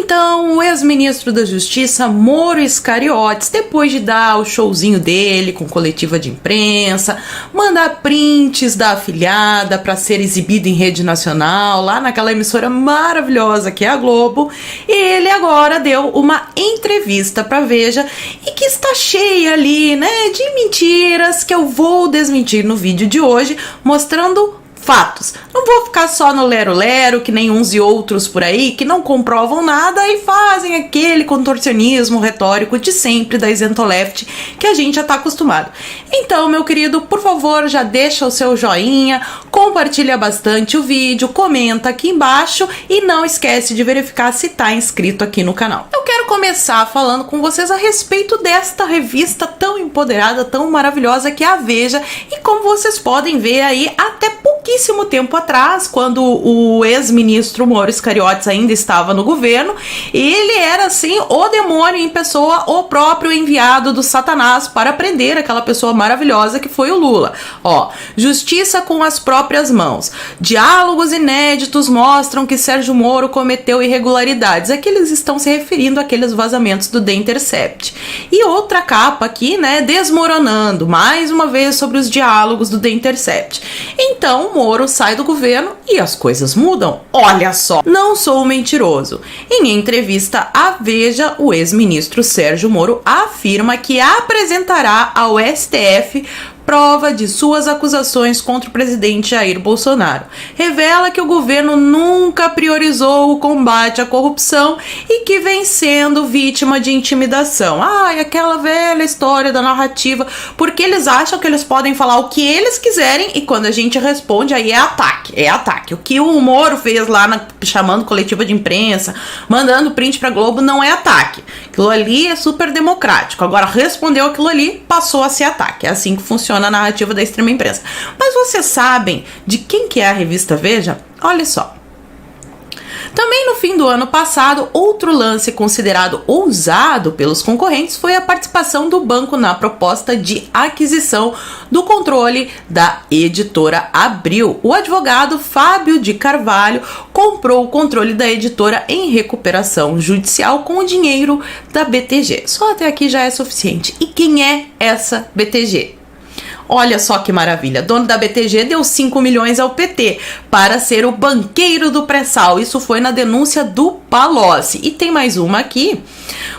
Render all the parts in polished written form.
Então, o ex-ministro da Justiça, Moro Iscariotes, depois de dar o showzinho dele com coletiva de imprensa, mandar prints da afilhada para ser exibido em rede nacional, lá naquela emissora maravilhosa que é a Globo, ele agora deu uma entrevista para Veja e que está cheia ali, né, de mentiras que eu vou desmentir no vídeo de hoje, mostrando fatos. Não vou ficar só no lero-lero, que nem uns e outros por aí, que não comprovam nada e fazem aquele contorcionismo retórico de sempre da isentoleft que a gente já tá acostumado. Então, meu querido, por favor, já deixa o seu joinha, compartilha bastante o vídeo, comenta aqui embaixo e não esquece de verificar se tá inscrito aqui no canal. Eu quero começar falando com vocês a respeito desta revista tão empoderada, tão maravilhosa que é a Veja, e como vocês podem ver aí, até pouquíssimo tempo atrás, quando o ex-ministro Moro Iscariotes ainda estava no governo, ele era assim o demônio em pessoa, o próprio enviado do Satanás para prender aquela pessoa maravilhosa que foi o Lula. Ó, justiça com as próprias mãos. Diálogos inéditos mostram que Sérgio Moro cometeu irregularidades. Aqui eles estão se referindo àqueles vazamentos do The Intercept. E outra capa aqui, né, desmoronando mais uma vez sobre os diálogos do The Intercept. Então, Moro sai do governo e as coisas mudam. Olha só, não sou mentiroso. Em entrevista à Veja, o ex-ministro Sérgio Moro afirma que apresentará ao STF prova de suas acusações contra o presidente Jair Bolsonaro. Revela que o governo nunca priorizou o combate à corrupção e que vem sendo vítima de intimidação. Ai, aquela velha história da narrativa, porque eles acham que eles podem falar o que eles quiserem e quando a gente responde, aí é ataque, é ataque. O que o Moro fez lá chamando coletiva de imprensa, mandando print pra Globo, não é ataque. Aquilo ali é super democrático. Agora, respondeu aquilo ali, passou a ser ataque. É assim que funciona a narrativa da extrema imprensa. Mas vocês sabem de quem que é a revista Veja? Olha só. Também no fim do ano passado, outro lance considerado ousado pelos concorrentes foi a participação do banco na proposta de aquisição do controle da editora Abril. O advogado Fábio de Carvalho comprou o controle da editora em recuperação judicial com o dinheiro da BTG. Só até aqui já é suficiente. E quem é essa BTG? Olha só que maravilha, dono da BTG deu 5 milhões ao PT para ser o banqueiro do pré-sal. Isso foi na denúncia do Palocci. E tem mais uma aqui.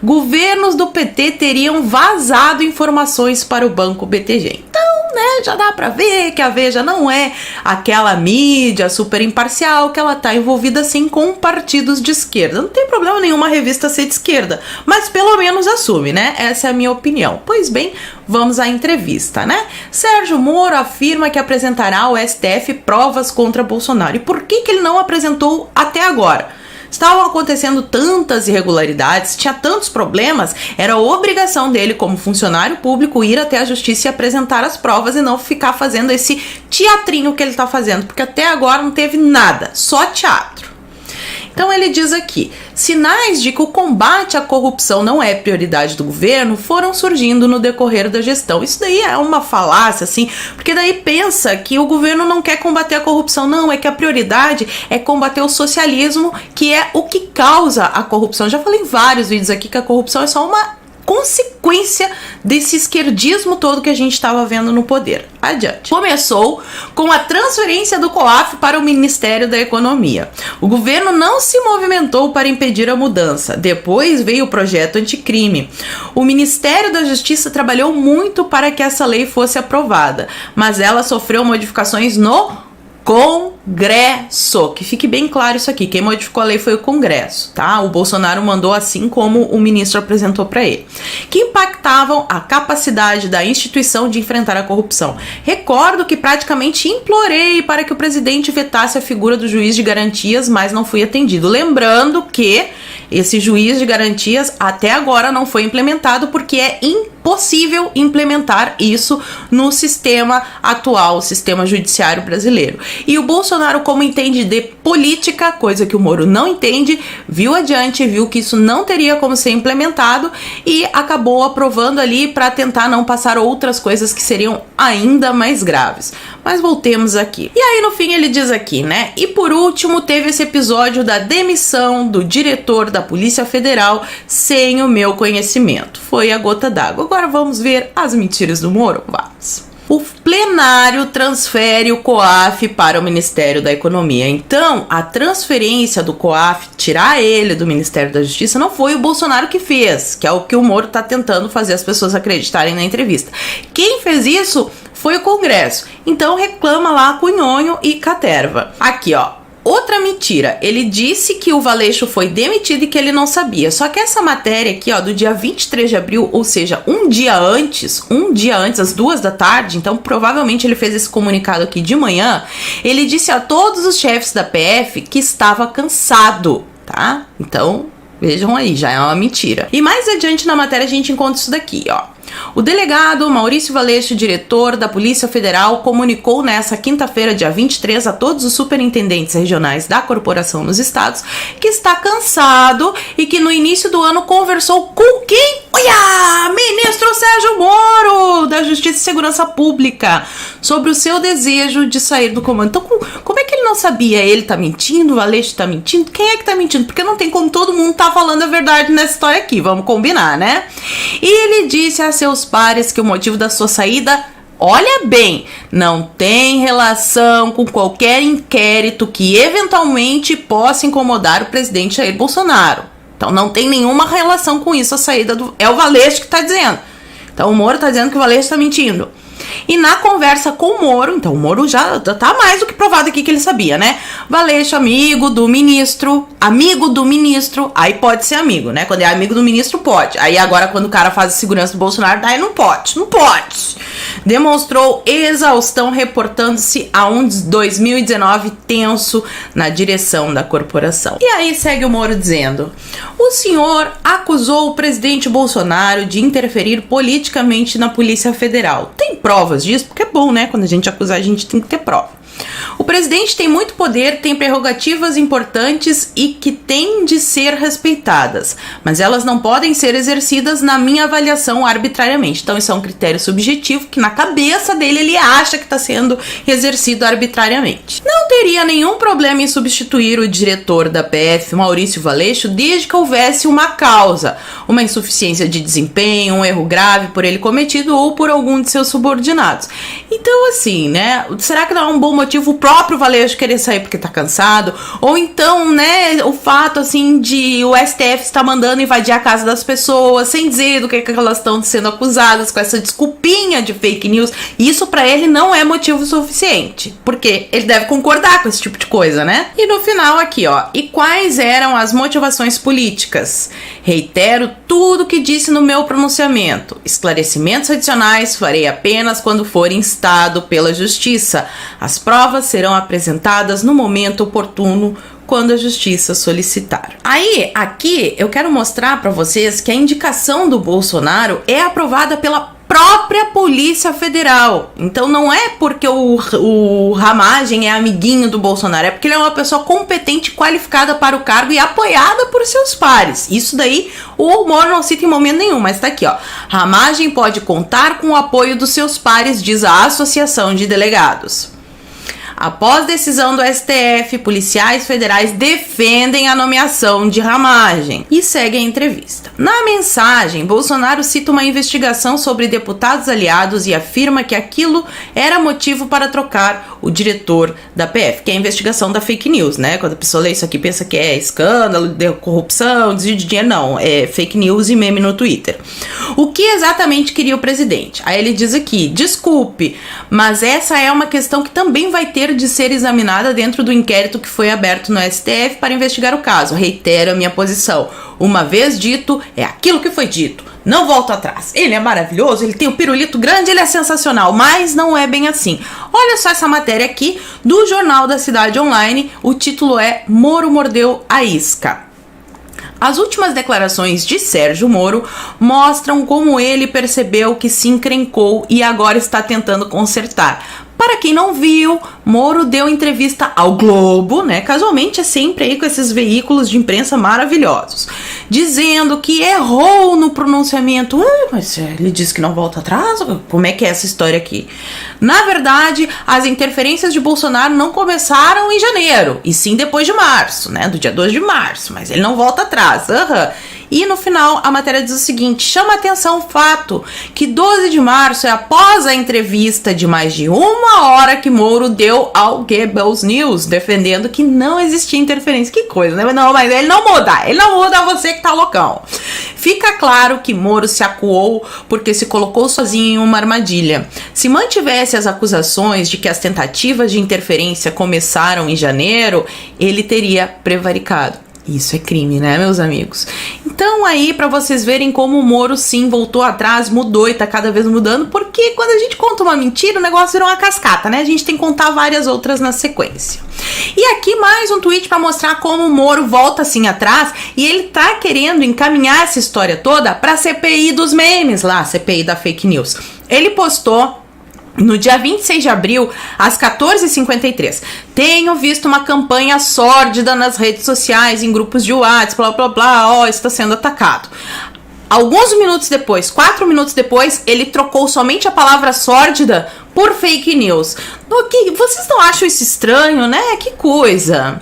Governos do PT teriam vazado informações para o banco BTG. Então, né, já dá para ver que a Veja não é aquela mídia super imparcial, que ela tá envolvida assim com partidos de esquerda. Não tem problema nenhuma a revista ser de esquerda, mas pelo menos assume, né? Essa é a minha opinião. Pois bem, vamos à entrevista, né? Sérgio Moro afirma que apresentará ao STF provas contra Bolsonaro. E por que ele não apresentou até agora? Estavam acontecendo tantas irregularidades, tinha tantos problemas, era obrigação dele como funcionário público ir até a justiça e apresentar as provas e não ficar fazendo esse teatrinho que ele está fazendo, porque até agora não teve nada, só teatro. Então ele diz aqui, sinais de que o combate à corrupção não é prioridade do governo foram surgindo no decorrer da gestão. Isso daí é uma falácia, assim, porque daí pensa que o governo não quer combater a corrupção. Não, é que a prioridade é combater o socialismo, que é o que causa a corrupção. Já falei em vários vídeos aqui que a corrupção é só uma consequência desse esquerdismo todo que a gente estava vendo no poder. Adiante. Começou com a transferência do COAF para o Ministério da Economia. O governo não se movimentou para impedir a mudança. Depois veio o projeto anticrime. O Ministério da Justiça trabalhou muito para que essa lei fosse aprovada, mas ela sofreu modificações no Congresso, que fique bem claro isso aqui, quem modificou a lei foi o Congresso, tá? O Bolsonaro mandou assim como o ministro apresentou para ele, que impactavam a capacidade da instituição de enfrentar a corrupção. Recordo que praticamente implorei para que o presidente vetasse a figura do juiz de garantias, mas não fui atendido. Lembrando que esse juiz de garantias até agora não foi implementado porque é possível implementar isso no sistema atual, o sistema judiciário brasileiro. E o Bolsonaro, como entende de política, coisa que o Moro não entende, viu adiante, viu que isso não teria como ser implementado e acabou aprovando ali para tentar não passar outras coisas que seriam ainda mais graves. Mas voltemos aqui. E aí no fim ele diz aqui, né? E por último teve esse episódio da demissão do diretor da Polícia Federal sem o meu conhecimento. Foi a gota d'água. Agora vamos ver as mentiras do Moro? Vamos. O plenário transfere o COAF para o Ministério da Economia. Então, a transferência do COAF, tirar ele do Ministério da Justiça, não foi o Bolsonaro que fez, que é o que o Moro está tentando fazer as pessoas acreditarem na entrevista. Quem fez isso foi o Congresso. Então, reclama lá Cunhonho e Caterva. Aqui, ó. Outra mentira, ele disse que o Valeixo foi demitido e que ele não sabia. Só que essa matéria aqui, ó, do dia 23 de abril, ou seja, um dia antes, às 2 da tarde, então provavelmente ele fez esse comunicado aqui de manhã, ele disse a todos os chefes da PF que estava cansado, tá? Então, vejam aí, já é uma mentira. E mais adiante na matéria a gente encontra isso daqui, ó. O delegado Maurício Valeixo, diretor da Polícia Federal, comunicou nessa quinta-feira, dia 23, a todos os superintendentes regionais da corporação nos estados que está cansado e que no início do ano conversou com quem? Olha! Ministro Sérgio Moro, da Justiça e Segurança Pública, sobre o seu desejo de sair do comando. Então, como é que ele não sabia? Ele tá mentindo? O Valeixo tá mentindo? Quem é que tá mentindo? Porque não tem como todo mundo tá falando a verdade nessa história aqui, vamos combinar, né? E ele disse a seus pares que o motivo da sua saída, olha bem, não tem relação com qualquer inquérito que eventualmente possa incomodar o presidente Jair Bolsonaro. Então não tem nenhuma relação com isso a saída do... É o Valeixo que tá dizendo. Então o Moro tá dizendo que o Valeixo tá mentindo. E na conversa com o Moro, então o Moro já tá mais do que provado aqui que ele sabia, né? Valeixo, amigo do ministro, aí pode ser amigo, né? Quando é amigo do ministro, pode. Aí agora quando o cara faz a segurança do Bolsonaro, daí não pode. Demonstrou exaustão reportando-se a um 2019 tenso na direção da corporação. E aí segue o Moro dizendo: o senhor acusou o presidente Bolsonaro de interferir politicamente na Polícia Federal. Tem provas disso? Porque é bom, né? Quando a gente acusar, a gente tem que ter prova. O presidente tem muito poder, tem prerrogativas importantes e que têm de ser respeitadas, mas elas não podem ser exercidas na minha avaliação arbitrariamente. Então isso é um critério subjetivo que na cabeça dele ele acha que está sendo exercido arbitrariamente. Não teria nenhum problema em substituir o diretor da PF, Maurício Valeixo, desde que houvesse uma causa, uma insuficiência de desempenho, um erro grave por ele cometido ou por algum de seus subordinados. Então assim, né, será que não é um bom motivo o próprio Valeixo querer sair porque tá cansado? Ou então, né, o fato assim de o STF estar mandando invadir a casa das pessoas sem dizer do que elas estão sendo acusadas, com essa desculpinha de fake news, isso pra ele não é motivo suficiente, porque ele deve concordar com esse tipo de coisa, né? E no final aqui, ó, e quais eram as motivações políticas? Reitero tudo que disse no meu pronunciamento. Esclarecimentos adicionais farei apenas quando for instado pela Justiça. As provas serão apresentadas no momento oportuno, quando a Justiça solicitar. Aí, aqui, eu quero mostrar para vocês que a indicação do Bolsonaro é aprovada pela própria Polícia Federal. Então não é porque o Ramagem é amiguinho do Bolsonaro, é porque ele é uma pessoa competente, qualificada para o cargo e apoiada por seus pares. Isso daí o Moro não cita em momento nenhum, mas tá aqui, ó. Ramagem pode contar com o apoio dos seus pares, diz a Associação de Delegados. Após decisão do STF, policiais federais defendem a nomeação de Ramagem. E segue a entrevista. Na mensagem, Bolsonaro cita uma investigação sobre deputados aliados e afirma que aquilo era motivo para trocar o diretor da PF, que é a investigação da fake news, né? Quando a pessoa lê isso aqui pensa que é escândalo, de corrupção, desvio de dinheiro, não. É fake news e meme no Twitter. O que exatamente queria o presidente? Aí ele diz aqui: desculpe, mas essa é uma questão que também vai ter de ser examinada dentro do inquérito que foi aberto no STF para investigar o caso. Reitero a minha posição. Uma vez dito, é aquilo que foi dito. Não volto atrás. Ele é maravilhoso, ele tem um pirulito grande, ele é sensacional, mas não é bem assim. Olha só essa matéria aqui do Jornal da Cidade Online. O título é: Moro mordeu a isca. As últimas declarações de Sérgio Moro mostram como ele percebeu que se encrencou e agora está tentando consertar. Para quem não viu, Moro deu entrevista ao Globo, né? Casualmente é sempre aí com esses veículos de imprensa maravilhosos, dizendo que errou no pronunciamento. Mas ele disse que não volta atrás? Como é que é essa história aqui? Na verdade, as interferências de Bolsonaro não começaram em janeiro, e sim depois de março, né? Do dia 2 de março, mas ele não volta atrás. E no final, a matéria diz o seguinte: chama atenção o fato que 12 de março é após a entrevista de mais de 1 hora que Moro deu ao Goebbels News, defendendo que não existia interferência. Que coisa, né? Não, mas ele não muda você que tá loucão. Fica claro que Moro se acuou porque se colocou sozinho em uma armadilha. Se mantivesse as acusações de que as tentativas de interferência começaram em janeiro, ele teria prevaricado. Isso é crime, né, meus amigos? Então aí, pra vocês verem como o Moro sim voltou atrás, mudou e tá cada vez mudando, porque quando a gente conta uma mentira, o negócio vira uma cascata, né? A gente tem que contar várias outras na sequência. E aqui mais um tweet pra mostrar como o Moro volta assim atrás e ele tá querendo encaminhar essa história toda pra CPI dos memes lá, CPI da fake news. Ele postou no dia 26 de abril, às 14h53, tenho visto uma campanha sórdida nas redes sociais, em grupos de WhatsApp, blá blá blá, está sendo atacado. Alguns minutos depois, 4 minutos depois, ele trocou somente a palavra sórdida por fake news. Vocês não acham isso estranho, né? Que coisa!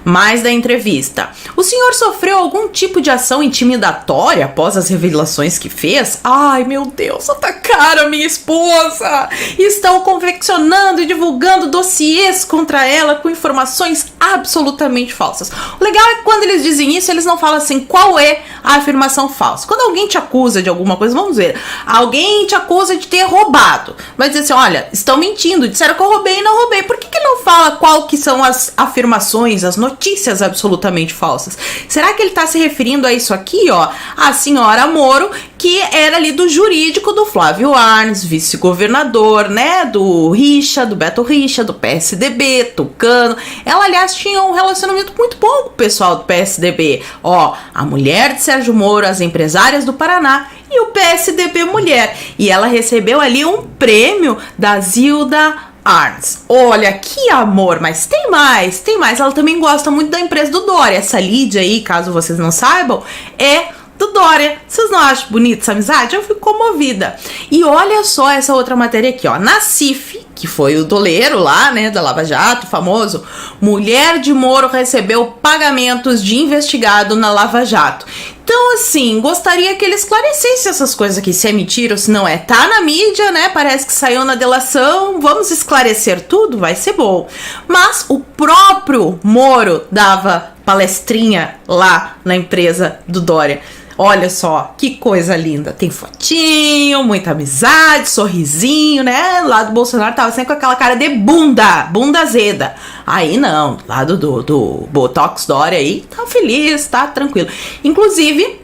Mais da entrevista. O senhor sofreu algum tipo de ação intimidatória após as revelações que fez? Ai, meu Deus, atacaram a minha esposa! Estão confeccionando e divulgando dossiês contra ela com informações absolutamente falsas. O legal é que quando eles dizem isso, eles não falam assim, qual é a afirmação falsa. Quando alguém te acusa de alguma coisa, vamos ver, alguém te acusa de ter roubado. Vai dizer assim, olha, estão mentindo, disseram que eu roubei e não roubei. Por que não fala qual que são as afirmações, as notícias absolutamente falsas? Será que ele está se referindo a isso aqui, ó? A senhora Moro, que era ali do jurídico do Flávio Arnes, vice-governador, né? Do Richa, do Beto Richa, do PSDB, Tucano. Ela, aliás, tinha um relacionamento muito bom com o pessoal do PSDB. Ó, a mulher de Sérgio Moro, as empresárias do Paraná e o PSDB mulher. E ela recebeu ali um prêmio da Zilda Arnes. Olha, que amor, mas tem mais. Ela também gosta muito da empresa do Dória. Essa Lídia aí, caso vocês não saibam, é do Dória. Vocês não acham bonita essa amizade? Eu fico comovida. E olha só essa outra matéria aqui, ó. Nassif, que foi o doleiro lá, né, da Lava Jato, famoso, mulher de Moro recebeu pagamentos de investigado na Lava Jato. Então, assim, gostaria que ele esclarecesse essas coisas aqui, se é mentira ou se não é. Tá na mídia, né? Parece que saiu na delação. Vamos esclarecer tudo? Vai ser bom. Mas o próprio Moro dava palestrinha lá na empresa do Dória. Olha só, que coisa linda. Tem fotinho, muita amizade, sorrisinho, né? Lá do Bolsonaro tava sempre com aquela cara de bunda azeda. Aí não, lá do Botox Dória aí, tá feliz, tá tranquilo. Inclusive,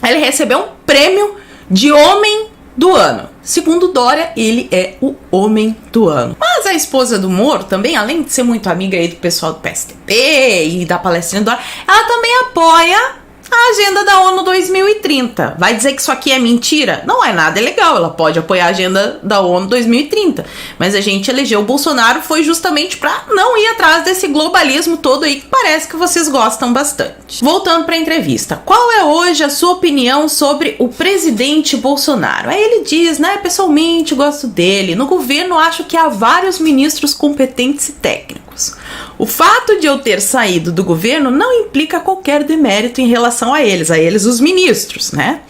ele recebeu um prêmio de homem do ano. Segundo Dória, ele é o homem do ano. Mas a esposa do Moro também, além de ser muito amiga aí do pessoal do PSDB e da palestrinha do Dória, ela também apoia a agenda da ONU 2030. Vai dizer que isso aqui é mentira? Não é nada legal, ela pode apoiar a agenda da ONU 2030. Mas a gente elegeu o Bolsonaro foi justamente para não ir atrás desse globalismo todo aí que parece que vocês gostam bastante. Voltando para a entrevista. Qual é hoje a sua opinião sobre o presidente Bolsonaro? Aí ele diz, né, pessoalmente gosto dele. No governo acho que há vários ministros competentes e técnicos. O fato de eu ter saído do governo não implica qualquer demérito em relação a eles os ministros, né?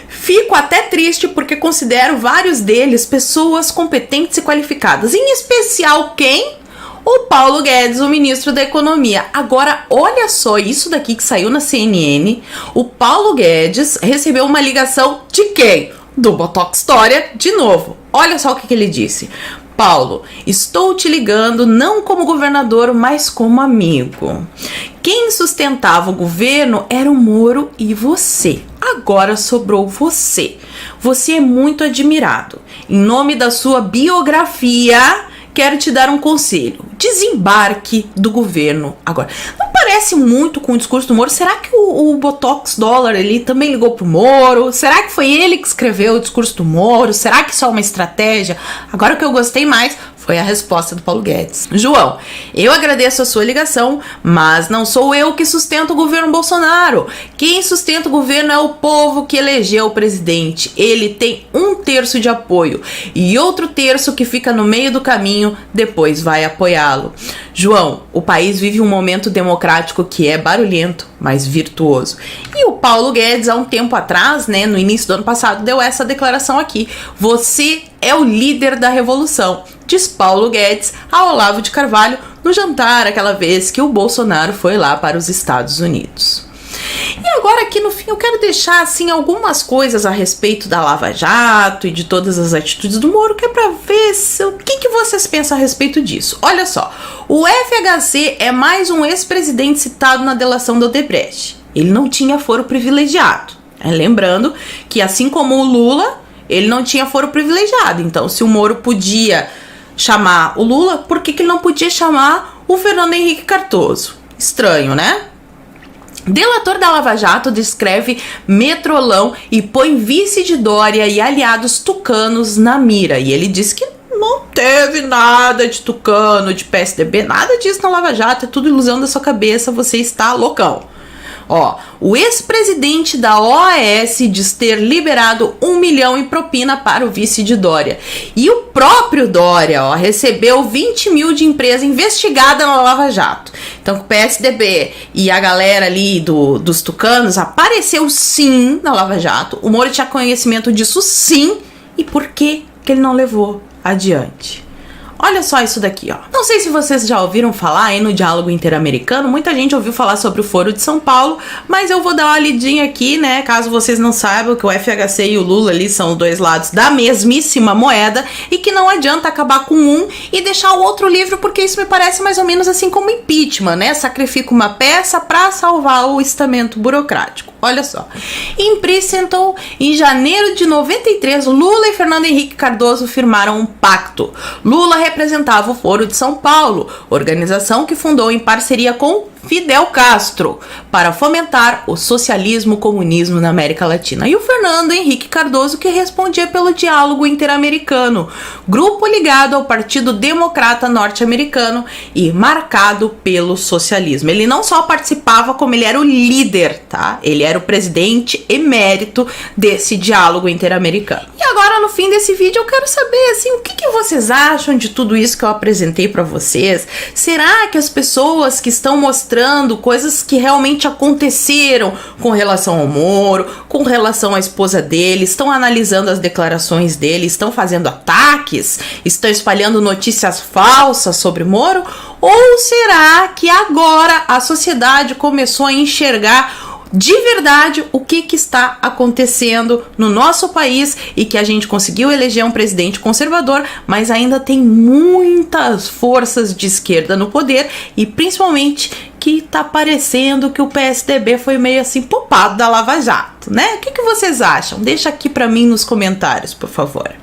Fico até triste porque considero vários deles pessoas competentes e qualificadas, em especial quem? O Paulo Guedes, o ministro da Economia. Agora, olha só isso daqui que saiu na CNN. O Paulo Guedes recebeu uma ligação de quem? Do Botox Dória, de novo. Olha só o que ele disse. Paulo, estou te ligando não como governador, mas como amigo. Quem sustentava o governo era o Moro e você. Agora sobrou você. Você é muito admirado. Em nome da sua biografia, quero te dar um conselho. Desembarque do governo agora. Não parece muito com o discurso do Moro? Será que o Botox Dólar ele também ligou pro Moro? Será que foi ele que escreveu o discurso do Moro? Será que isso é uma estratégia? Agora o que eu gostei mais foi a resposta do Paulo Guedes. João, eu agradeço a sua ligação, mas não sou eu que sustento o governo Bolsonaro. Quem sustenta o governo é o povo que elegeu o presidente. Ele tem 1/3 de apoio e outro terço que fica no meio do caminho depois vai apoiá-lo. João, o país vive um momento democrático que é barulhento, mas virtuoso. E o Paulo Guedes, há um tempo atrás, né, no início do ano passado, deu essa declaração aqui. Você é o líder da revolução, diz Paulo Guedes a Olavo de Carvalho no jantar aquela vez que o Bolsonaro foi lá para os Estados Unidos. E agora aqui no fim eu quero deixar assim algumas coisas a respeito da Lava Jato e de todas as atitudes do Moro, que é para ver o que vocês pensam a respeito disso. Olha só, o FHC é mais um ex-presidente citado na delação do Odebrecht. Ele não tinha foro privilegiado. Lembrando que assim como o Lula, ele não tinha foro privilegiado. Então, se o Moro podia chamar o Lula, por que ele não podia chamar o Fernando Henrique Cardoso? Estranho, né? Delator da Lava Jato descreve Metrolão e põe vice de Dória e aliados tucanos na mira. E ele diz que não teve nada de tucano, de PSDB, nada disso na Lava Jato, é tudo ilusão da sua cabeça, você está loucão. Ó, o ex-presidente da OAS diz ter liberado 1 milhão em propina para o vice de Dória. E o próprio Dória, ó, recebeu 20 mil de empresa investigada na Lava Jato. Então, o PSDB e a galera ali dos tucanos apareceu sim na Lava Jato. O Moro tinha conhecimento disso sim. E por que ele não levou adiante? Olha só isso daqui, ó. Não sei se vocês já ouviram falar aí no diálogo interamericano, muita gente ouviu falar sobre o Foro de São Paulo, mas eu vou dar uma lidinha aqui, né, caso vocês não saibam que o FHC e o Lula ali são os dois lados da mesmíssima moeda e que não adianta acabar com um e deixar o outro livre, porque isso me parece mais ou menos assim como impeachment, né? Sacrifica uma peça pra salvar o estamento burocrático. Olha só. Em Princeton, em janeiro de 93, Lula e Fernando Henrique Cardoso firmaram um pacto. Lula representava o Foro de São Paulo, organização que fundou em parceria com Fidel Castro para fomentar o socialismo e o comunismo na América Latina. E o Fernando Henrique Cardoso que respondia pelo Diálogo Interamericano, grupo ligado ao Partido Democrata Norte-Americano e marcado pelo socialismo. Ele não só participava, como ele era o líder, tá? Ele era o presidente emérito desse Diálogo Interamericano. E agora, no fim desse vídeo, eu quero saber, assim, o que vocês acham de tudo isso que eu apresentei para vocês? Será que as pessoas que estão mostrando coisas que realmente aconteceram com relação ao Moro, com relação à esposa dele, estão analisando as declarações dele, estão fazendo ataques, estão espalhando notícias falsas sobre Moro? Ou será que agora a sociedade começou a enxergar de verdade o que está acontecendo no nosso país e que a gente conseguiu eleger um presidente conservador, mas ainda tem muitas forças de esquerda no poder e principalmente que tá parecendo que o PSDB foi meio assim poupado da Lava Jato, né? O que vocês acham? Deixa aqui pra mim nos comentários, por favor.